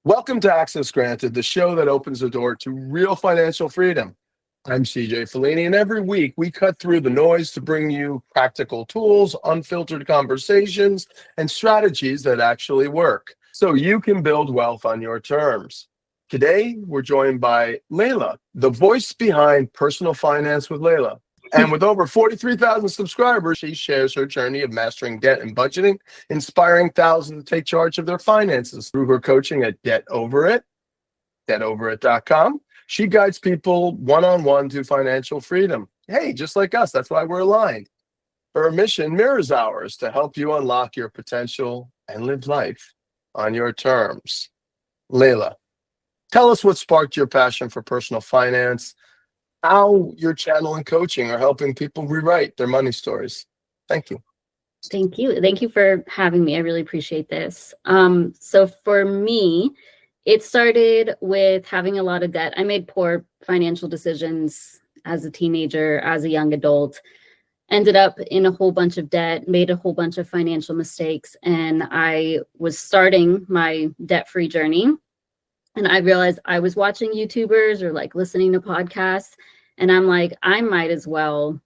Welcome to Access Granted, the show that opens the door to real financial freedom. I'm CJ Fellini, and every week we cut through the noise to bring you practical tools, unfiltered conversations, and strategies that actually work so you can build wealth on your terms. Today, we're joined by Leila, the voice behind Personal Finance with Leila. And with over 43,000 subscribers, she shares her journey of mastering debt and budgeting, inspiring thousands to take charge of their finances through her coaching at Debt Over It, debtoverit.com. She guides people one-on-one to financial freedom. Hey, just like us, that's why we're aligned. Her mission mirrors ours to help you unlock your potential and live life on your terms. Leila, tell us what sparked your passion for personal finance, how your channel and coaching are helping people rewrite their money stories. Thank you. Thank you. Thank you for having me. I really appreciate this. So for me, it started with having a lot of debt. I made poor financial decisions as a teenager, as a young adult, ended up in a whole bunch of debt, made a whole bunch of financial mistakes, and I was starting my debt-free journey. And I realized I was watching YouTubers or like listening to podcasts, and I'm like, I might as well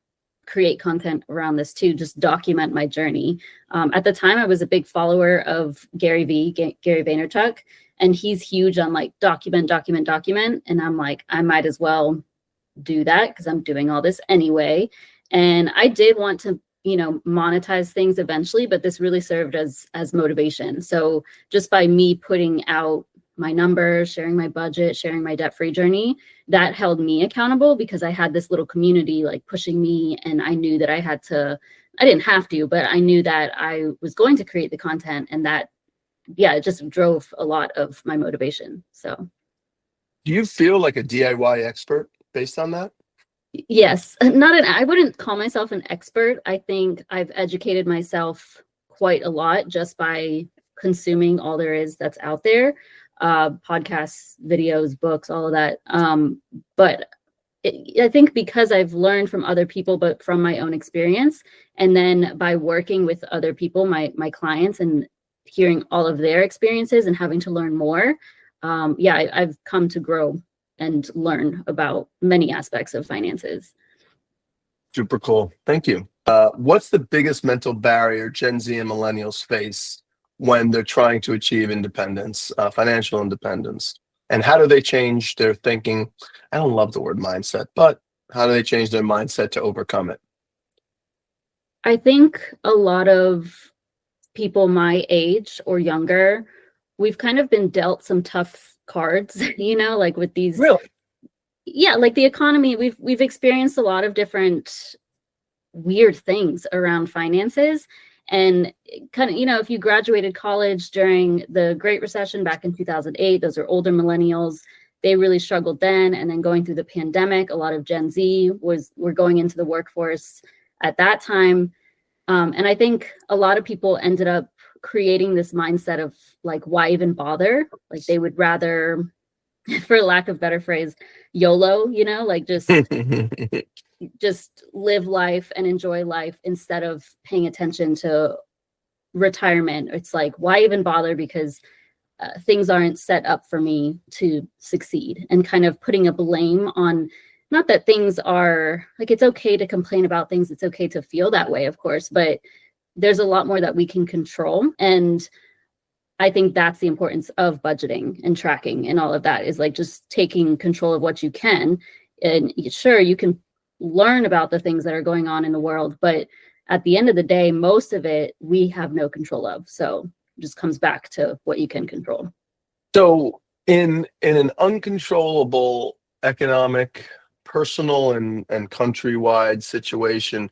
create content around this too, just document my journey. At the time, I was a big follower of Gary Vaynerchuk, and he's huge on like document. And I'm like, I might as well do that because I'm doing all this anyway. And I did want to, monetize things eventually, but this really served as motivation. So just by me putting out my numbers, sharing my budget, sharing my debt-free journey, that held me accountable because I had this little community like pushing me, and I knew that I didn't have to, but I knew that I was going to create the content, and that, it just drove a lot of my motivation. So. Do you feel like a DIY expert based on that? Yes, I wouldn't call myself an expert. I think I've educated myself quite a lot just by consuming all there is that's out there. Podcasts, videos, books, all of that. But I think because I've learned from other people, but from my own experience, and then by working with other people, my clients, and hearing all of their experiences and having to learn more, I've come to grow and learn about many aspects of finances. Super cool. Thank you. What's the biggest mental barrier Gen Z and Millennials face when they're trying to achieve independence, financial independence? And how do they change their thinking? I don't love the word mindset, but how do they change their mindset to overcome it? I think a lot of people my age or younger, we've kind of been dealt some tough cards, like with these. Really? Yeah, like the economy, we've experienced a lot of different weird things around finances. And kind of, if you graduated college during the Great Recession back in 2008, those are older millennials. They really struggled then. And then going through the pandemic, a lot of Gen Z were going into the workforce at that time. And I think a lot of people ended up creating this mindset of like, why even bother? Like they would rather, for lack of better phrase, YOLO, like just live life and enjoy life instead of paying attention to retirement. It's like, why even bother? Because things aren't set up for me to succeed, and kind of putting a blame on, not that things are like, it's okay to complain about things. It's okay to feel that way, of course, but there's a lot more that we can control. And I think that's the importance of budgeting and tracking and all of that, is like just taking control of what you can. And sure, you can learn about the things that are going on in the world, but at the end of the day, most of it we have no control of. So it just comes back to what you can control. So in an uncontrollable economic, personal, and countrywide situation,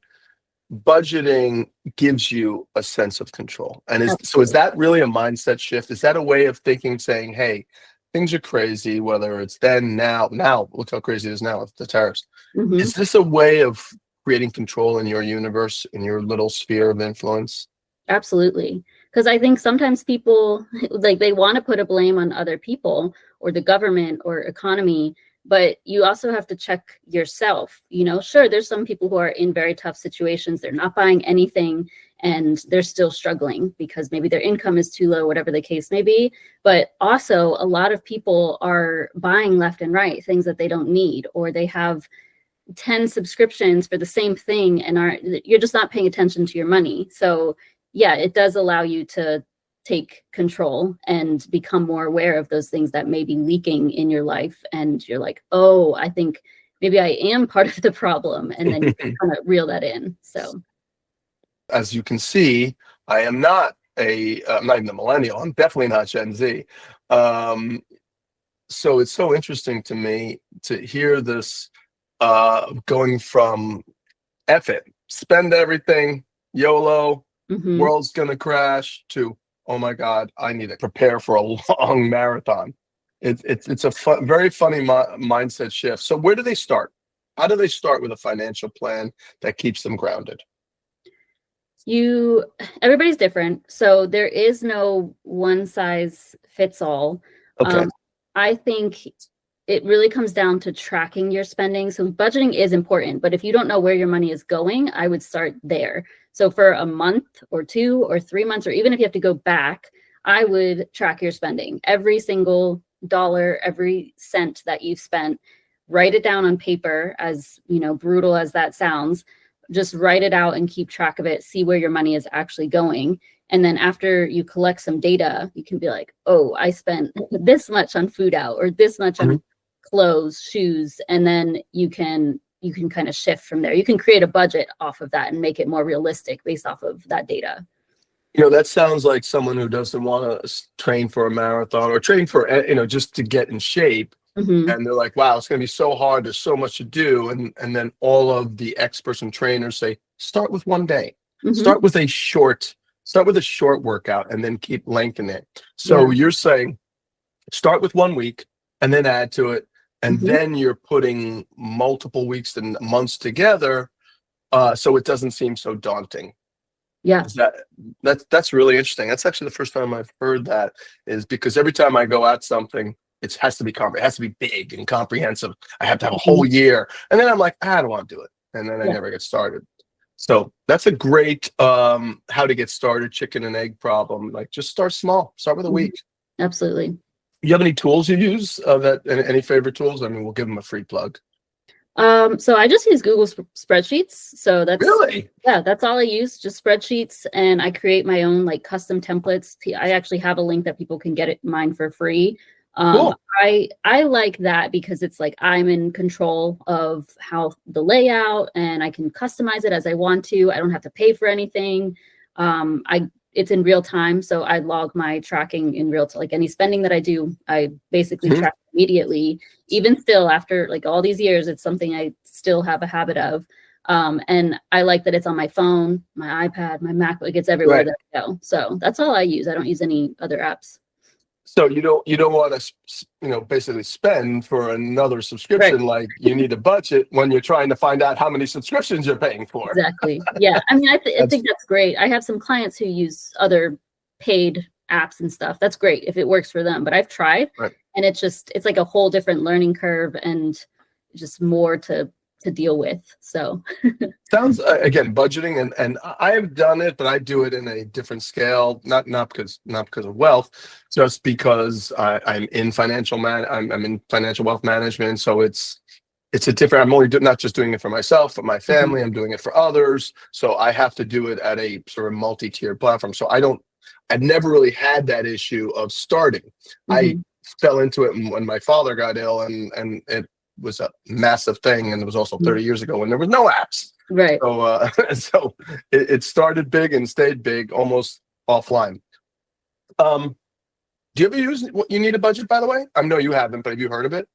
budgeting gives you a sense of control. And is that really a mindset shift? Is that a way of thinking, saying, hey, things are crazy, whether it's then, now, look how crazy it is now with the tariffs. Mm-hmm. Is this a way of creating control in your universe, in your little sphere of influence? Absolutely. Because I think sometimes people, like, they want to put a blame on other people or the government or economy, but you also have to check yourself. Sure, there's some people who are in very tough situations. They're not buying anything and they're still struggling because maybe their income is too low, whatever the case may be. But also a lot of people are buying left and right things that they don't need, or they have 10 subscriptions for the same thing and you're just not paying attention to your money. So yeah, it does allow you to take control and become more aware of those things that may be leaking in your life. And you're like, oh, I think maybe I am part of the problem. And then you kind of reel that in. So as you can see, I am not I'm not even a millennial. I'm definitely not Gen Z. So it's so interesting to me to hear this going from F it, spend everything, YOLO, world's gonna crash, to oh my God, I need to prepare for a long marathon. It's a very funny mindset shift. So where do they start? How do they start with a financial plan that keeps them grounded? Everybody's different. So there is no one size fits all. Okay. I think it really comes down to tracking your spending. So budgeting is important, but if you don't know where your money is going, I would start there. So for a month or 2 or 3 months, or even if you have to go back, I would track your spending. Every single dollar, every cent that you've spent, write it down on paper, as brutal as that sounds. Just write it out and keep track of it, see where your money is actually going. And then after you collect some data, you can be like, oh, I spent this much on food out, or this much on clothes, shoes. And then you can kind of shift from there. You can create a budget off of that and make it more realistic based off of that data. That sounds like someone who doesn't want to train for a marathon or train for, just to get in shape. And they're like, wow, it's going to be so hard. There's so much to do. And then all of the experts and trainers say, start with one day, start with a short workout, and then keep lengthening it. So you're saying start with 1 week and then add to it. And then you're putting multiple weeks and months together. So it doesn't seem so daunting. Yeah. That's really interesting. That's actually the first time I've heard that, is because every time I go at something, it has to be big and comprehensive. I have to have a whole year. And then I'm like, I don't want to do it. And then I never get started. So that's a great how to get started chicken and egg problem. Like, just start small. Start with a week. Absolutely. You have any tools you use any favorite tools? I mean, we'll give them a free plug. So I just use Google spreadsheets. So that's really, that's all I use, just spreadsheets. And I create my own like custom templates. I actually have a link that people can get mine for free. Cool. I like that because it's like I'm in control of how the layout, and I can customize it as I want to. I don't have to pay for anything. It's in real time, so I log my tracking in real time. Like any spending that I do, I basically track immediately. Even still, after like all these years, it's something I still have a habit of. And I like that it's on my phone, my iPad, my MacBook. It's everywhere that I go. So that's all I use. I don't use any other apps. So you don't want to, basically spend for another subscription. Like, you need a budget when you're trying to find out how many subscriptions you're paying for. Exactly. Yeah. I mean, I think that's great. I have some clients who use other paid apps and stuff. That's great if it works for them. But I've tried, and it's like a whole different learning curve and just more to deal with. So sounds again, budgeting, and I've done it, but I do it in a different scale, not because of wealth, just because I'm in I'm in financial wealth management. So it's a different, I'm only not just doing it for myself, but my family, I'm doing it for others. So I have to do it at a sort of multi-tiered platform. So I've never really had that issue of starting. I fell into it when my father got ill, and it was a massive thing, and it was also 30 years ago when there was no apps. Right. So so it started big and stayed big, almost offline. Do you ever use You Need a Budget, by the way? I know you haven't, but have you heard of it?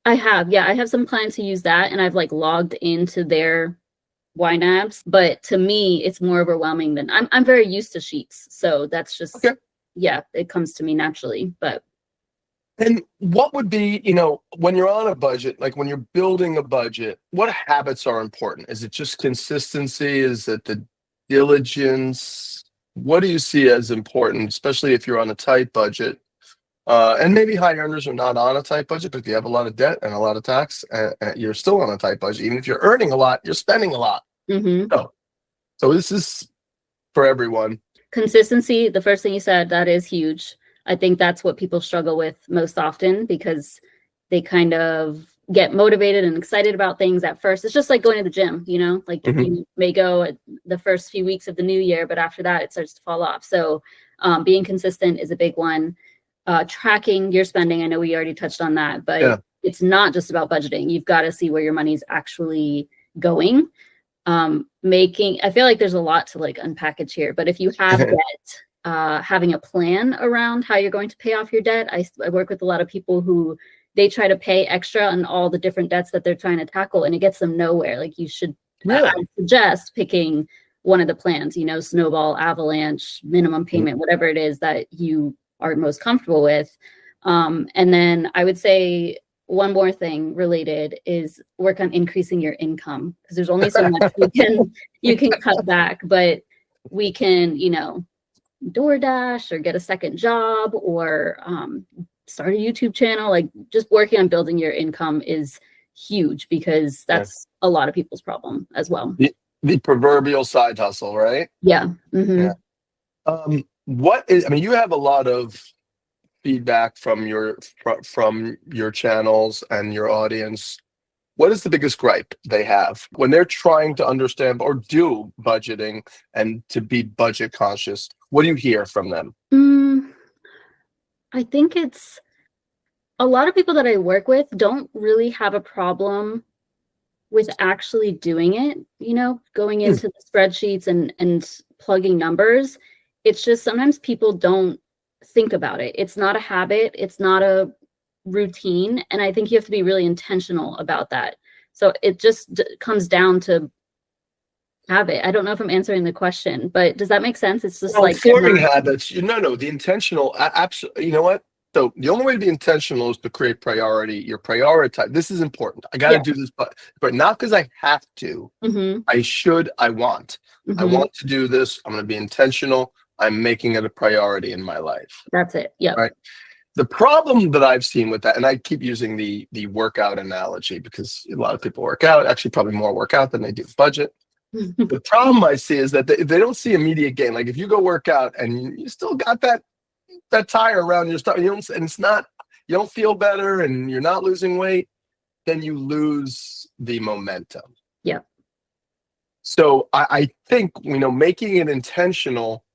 I have. Yeah, I have some clients who use that, and I've like logged into their YNABs, but to me it's more overwhelming than I'm very used to sheets. So that's just it comes to me naturally. But and what would be, when you're on a budget, like when you're building a budget, what habits are important? Is it just consistency? Is it the diligence? What do you see as important, especially if you're on a tight budget? And maybe high earners are not on a tight budget, but if you have a lot of debt and a lot of tax, you're still on a tight budget. Even if you're earning a lot, you're spending a lot. So this is for everyone. Consistency, the first thing you said, that is huge. I think that's what people struggle with most often because they kind of get motivated and excited about things at first. It's just like going to the gym, you know, like you may go at the first few weeks of the new year, but after that it starts to fall off. So being consistent is a big one. Tracking your spending. I know we already touched on that, but it's not just about budgeting. You've got to see where your money's actually going. I feel like there's a lot to like unpackage here, but if you have debt, having a plan around how you're going to pay off your debt. I work with a lot of people who they try to pay extra on all the different debts that they're trying to tackle, and it gets them nowhere. Like you should, I suggest picking one of the plans, you know, snowball, avalanche, minimum payment, whatever it is that you are most comfortable with. And then I would say one more thing related is work on increasing your income, because there's only so much you can cut back, but we can, you know, DoorDash or get a second job or start a YouTube channel. Like just working on building your income is huge because that's a lot of people's problem as well. The proverbial side hustle, right? Yeah. Yeah. I mean, you have a lot of feedback from your channels and your audience. What is the biggest gripe they have when they're trying to understand or do budgeting and to be budget conscious? What do you hear from them? I think it's a lot of people that I work with don't really have a problem with actually doing it, you know, going into the spreadsheets and plugging numbers. It's just sometimes people don't think about it. It's not a habit. It's not a routine. And I think you have to be really intentional about that. So it just comes down to habit. I don't know if I'm answering the question, but does that make sense? It's just like forming habits. The intentional. Absolutely. You know what? So the only way to be intentional is to create priority. You're prioritize. This is important. I got to do this, but not because I have to. I should. I want. I want to do this. I'm going to be intentional. I'm making it a priority in my life. That's it. Yeah. Right. The problem that I've seen with that, and I keep using the workout analogy because a lot of people work out. Actually, probably more work out than they do budget. The problem I see is that they don't see immediate gain. Like if you go work out and you still got that tire around your stomach, you don't feel better and you're not losing weight, then you lose the momentum. Yeah. So I think, making it intentional,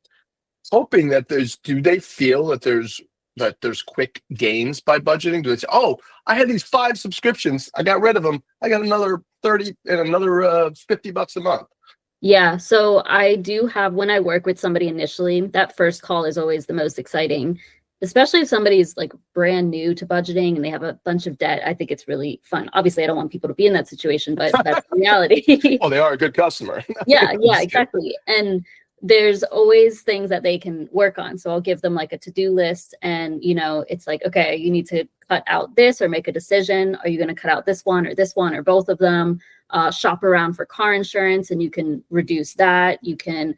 hoping that do they feel that there's quick gains by budgeting? Do they say, oh, I had these 5 subscriptions, I got rid of them, I got another 30 and another $50 a month? Yeah. So I do have, when I work with somebody initially, that first call is always the most exciting, especially if somebody's like brand new to budgeting and they have a bunch of debt. I think it's really fun. Obviously, I don't want people to be in that situation, but that's the reality. Oh, they are a good customer. Yeah, exactly. And there's always things that they can work on. So I'll give them like a to-do list and, it's like, okay, you need to cut out this or make a decision. Are you going to cut out this one or both of them? Shop around for car insurance and you can reduce that. You can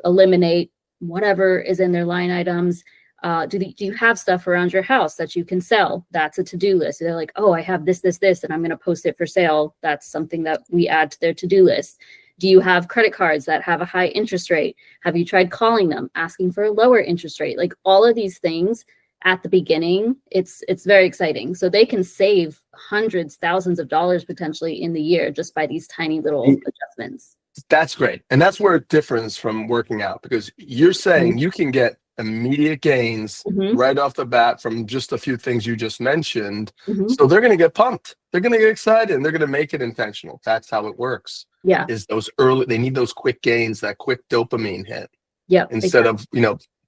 eliminate whatever is in their line items. Do you have stuff around your house that you can sell? That's a to-do list. They're like, oh, I have this, and I'm going to post it for sale. That's something that we add to their to-do list. Do you have credit cards that have a high interest rate? Have you tried calling them, asking for a lower interest rate? Like all of these things at the beginning, it's very exciting. So they can save hundreds, thousands of dollars potentially in the year just by these tiny little adjustments. That's great. And that's where it differs from working out, because you're saying you can get immediate gains right off the bat from just a few things you just mentioned. So they're going to get pumped. They're going to get excited and they're going to make it intentional. That's how it works. Yeah. Is they need those quick gains, that quick dopamine hit. Yeah. Instead of,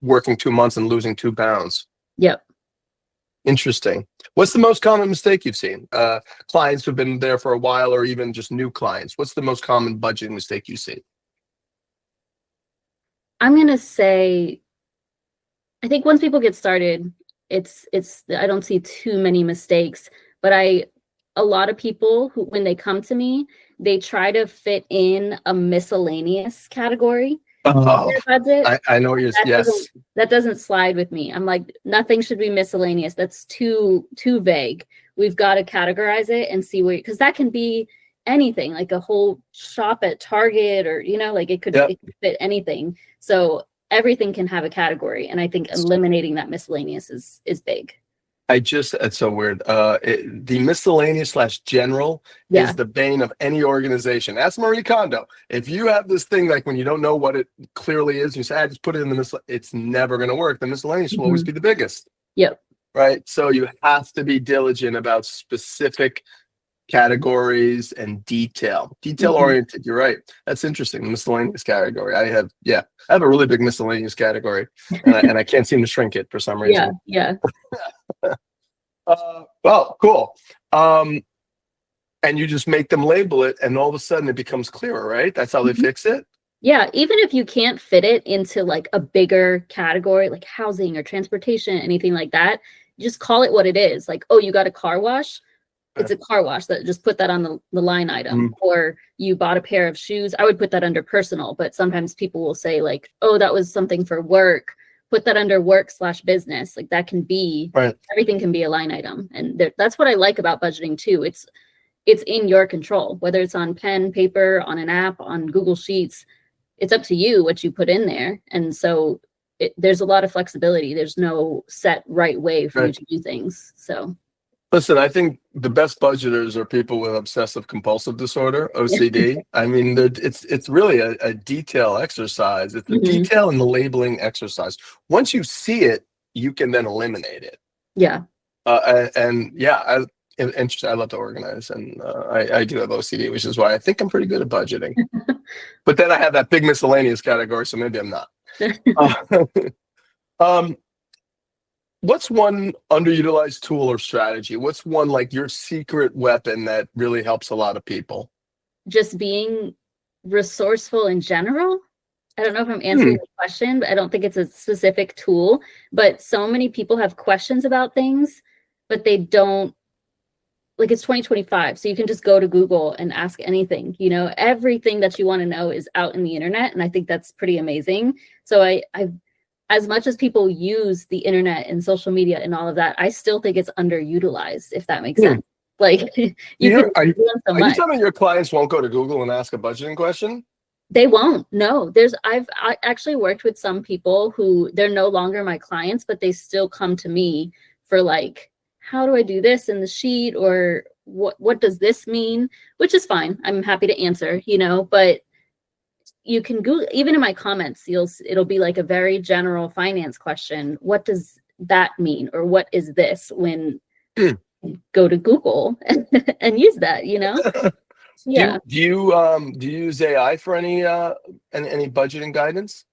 working 2 months and losing 2 pounds. Yep. Interesting. What's the most common mistake you've seen? Clients who've been there for a while or even just new clients. What's the most common budgeting mistake you see? I'm going to say, I think once people get started, I don't see too many mistakes, but a lot of people who, when they come to me, they try to fit in a miscellaneous category. Oh, budget. I know what you're saying. Yes. That doesn't slide with me. I'm like, nothing should be miscellaneous. That's too vague. We've got to categorize it and see because that can be, anything, like a whole shop at Target, or like it could fit anything. So everything can have a category, and I think eliminating that miscellaneous is big. It's so weird. The miscellaneous / general is the bane of any organization. Ask Marie Kondo. If you have this thing, like when you don't know what it clearly is, you say, I just put it in the it's never going to work. The miscellaneous will always be the biggest. Yep. Right. So you have to be diligent about specific categories and detail oriented. You're right. That's interesting. The miscellaneous category. I have a really big miscellaneous category, and I can't seem to shrink it for some reason. Yeah. Well, cool. And you just make them label it, and all of a sudden it becomes clearer, right? That's how they fix it. Yeah, even if you can't fit it into like a bigger category, like housing or transportation, anything like that, just call it what it is. Like, oh, you got a car wash. It's a car wash. That just put that on the line item. Or you bought a pair of shoes. I would put that under personal, but sometimes people will say like, oh, that was something for work. Put that under work / business. Like that can be, everything can be a line item. And that's what I like about budgeting too. It's in your control, whether it's on pen, paper, on an app, on Google Sheets. It's up to you what you put in there. And so there's a lot of flexibility. There's no set right way for you to do things. So listen, I think the best budgeters are people with obsessive compulsive disorder, OCD. I mean, it's really a detail exercise. It's the detail and the labeling exercise. Once you see it, you can then eliminate it. Yeah. Interesting. I love to organize, and I do have OCD, which is why I think I'm pretty good at budgeting. But then I have that big miscellaneous category, so maybe I'm not. What's one underutilized tool or strategy? What's one like your secret weapon that really helps a lot of people? Just being resourceful in general. I don't know if I'm answering the question, but I don't think it's a specific tool. But so many people have questions about things, but they don't. Like it's 2025, so you can just go to Google and ask anything. Everything that you want to know is out in the internet, and I think that's pretty amazing. So I as much as people use the internet and social media and all of that, I still think it's underutilized, if that makes sense. Like are you telling me your clients won't go to Google and ask a budgeting question? They won't. No, I actually worked with some people who they're no longer my clients, but they still come to me for like, how do I do this in the sheet, or what does this mean? Which is fine. I'm happy to answer, but you can Google, even in my comments, it'll be like a very general finance question. What does that mean? Or what is this? When go to Google and use that, Yeah. Do you use AI for any budgeting guidance?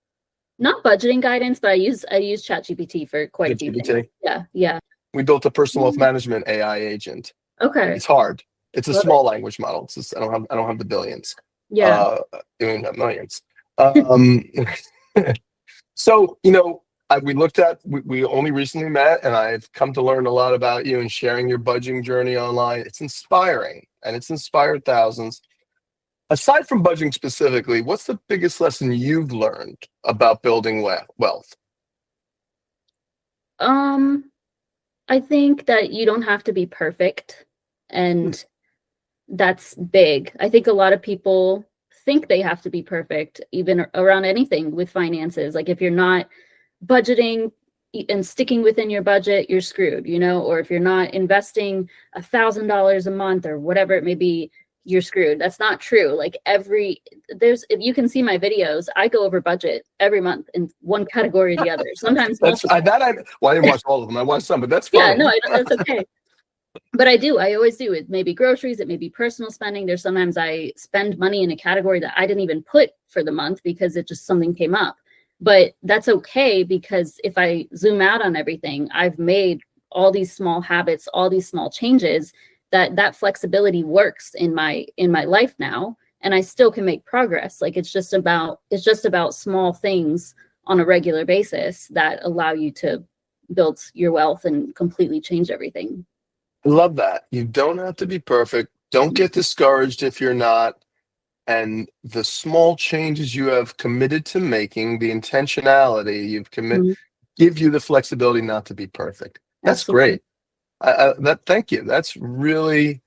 Not budgeting guidance, but I use ChatGPT for quite a few things. Yeah. We built a personal wealth management AI agent. Okay. It's hard. It's a small language model. It's just, I don't have the billions. Yeah. You have millions. So, we looked at, we only recently met, and I've come to learn a lot about you and sharing your budgeting journey online. It's inspiring, and it's inspired thousands. Aside from budgeting specifically, what's the biggest lesson you've learned about building wealth? I think that you don't have to be perfect, and that's big. I think a lot of people think they have to be perfect, even around anything with finances. Like if you're not budgeting and sticking within your budget, you're screwed, or if you're not investing $1,000 a month or whatever it may be, you're screwed. That's not true. Like if you can see my videos, I go over budget every month in one category or the other. Sometimes I didn't watch all of them. I watched some, but that's fine. Yeah, no, that's okay. But I always do. It may be groceries, it may be personal spending. There's sometimes I spend money in a category that I didn't even put for the month because it just something came up. But that's okay, because if I zoom out on everything, I've made all these small habits, all these small changes that flexibility works in my life now, and I still can make progress. Like it's just about small things on a regular basis that allow you to build your wealth and completely change everything. I love that. You don't have to be perfect. Don't get discouraged if you're not. And the small changes you have committed to making, the intentionality you've committed, give you the flexibility not to be perfect. That's Absolutely. Great. Thank you. That's really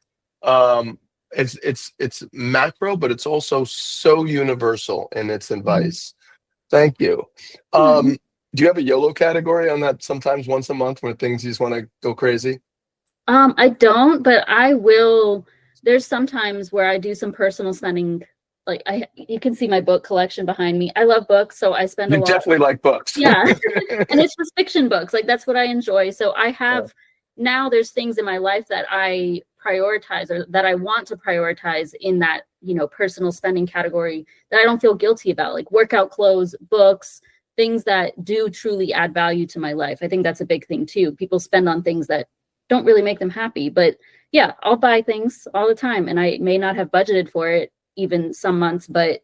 it's macro, but it's also so universal in its advice. Thank you. Mhm. Do you have a YOLO category on that sometimes once a month when things you just want to go crazy? I don't, but I will. There's some times where I do some personal spending. Like you can see my book collection behind me. I love books, so I spend a You lot. definitely like books. Yeah. And it's just fiction books. Like that's what I enjoy. So I have now there's things in my life that I prioritize or that I want to prioritize in that, personal spending category that I don't feel guilty about, like workout clothes, books, things that do truly add value to my life. I think that's a big thing too. People spend on things that don't really make them happy, but yeah, I'll buy things all the time and I may not have budgeted for it even some months, but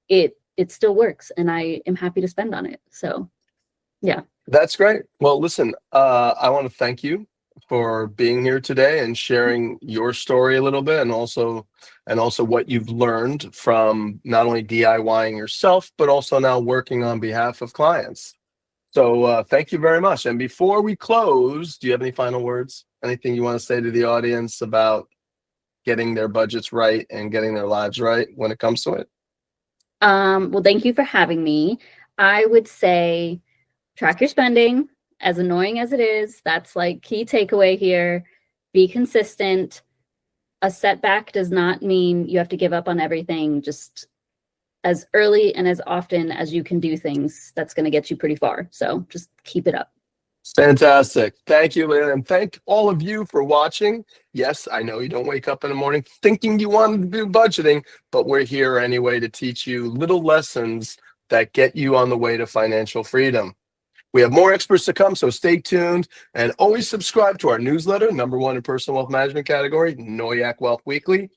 it still works and I am happy to spend on it. So yeah. That's great. Well, listen, I want to thank you for being here today and sharing your story a little bit, and also what you've learned from not only DIYing yourself, but also now working on behalf of clients. So thank you very much. And before we close, do you have any final words? Anything you want to say to the audience about getting their budgets right and getting their lives right when it comes to it? Well, thank you for having me. I would say track your spending. As annoying as it is, that's like key takeaway here. Be consistent. A setback does not mean you have to give up on everything. Just as early and as often as you can do things, that's going to get you pretty far. So just keep it up. Fantastic. Thank you, Leila, and thank all of you for watching. Yes, I know you don't wake up in the morning thinking you want to do budgeting, but we're here anyway to teach you little lessons that get you on the way to financial freedom. We have more experts to come, so stay tuned and always subscribe to our newsletter, #1 in personal wealth management category, Noyak Wealth Weekly.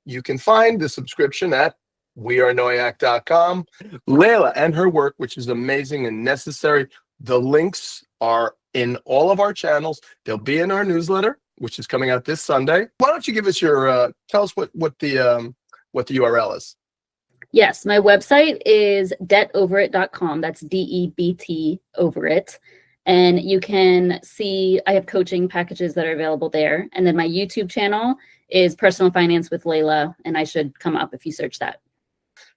You can find the subscription at wearenoyak.com. Leila and her work, which is amazing and necessary, the links are in all of our channels. They'll be in our newsletter, which is coming out this Sunday. Why don't you give us your tell us what the URL is? Yes, my website is debtoverit.com. That's DEBT over it. And you can see I have coaching packages that are available there. And then my YouTube channel is Personal Finance with Leila, and I should come up if you search that.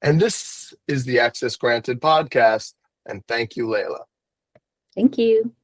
And this is the Access Granted podcast. And thank you, Leila. Thank you.